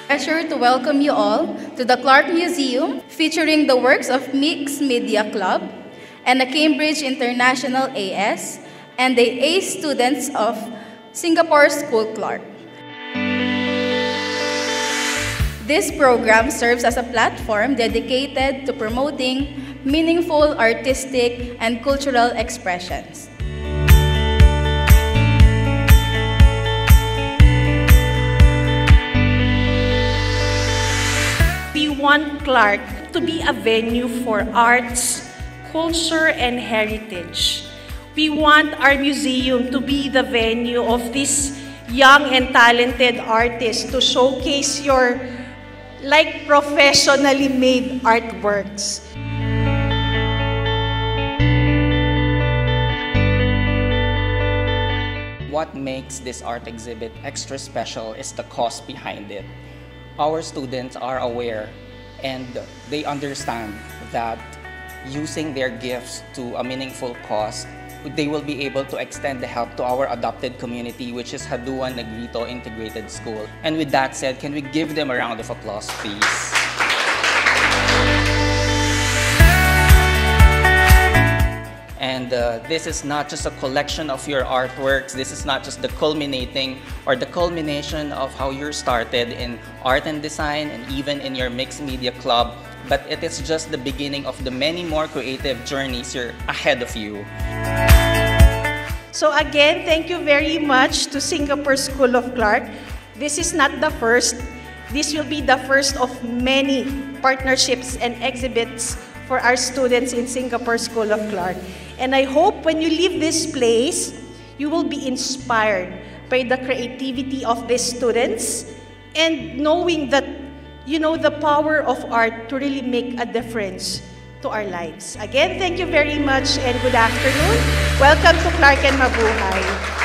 Pleasure to welcome you all to the Clark Museum featuring the works of Mixed Media Club and the Cambridge International AS and the A students of Singapore School Clark. This program serves as a platform dedicated to promoting meaningful artistic and cultural expressions. We want Clark to be a venue for arts, culture, and heritage. We want our museum to be the venue of these young and talented artists to showcase your professionally made artworks. What makes this art exhibit extra special is the cause behind it. Our students are aware and they understand that using their gifts to a meaningful cause, they will be able to extend the help to our adopted community, which is Haduan Negrito Integrated School. And with that said, can we give them a round of applause, please? And this is not just a collection of your artworks. This is not just the culmination of how you started in art and design and even in your mixed media club, but it is just the beginning of the many more creative journeys you're ahead of you. So again, thank you very much to Singapore School of Clark. This is not the first. This will be the first of many partnerships and exhibits for our students in Singapore School of Clark. And I hope when you leave this place, you will be inspired by the creativity of these students and knowing that, the power of art to really make a difference to our lives. Again, thank you very much and good afternoon. Welcome to Clark and Mabuhay.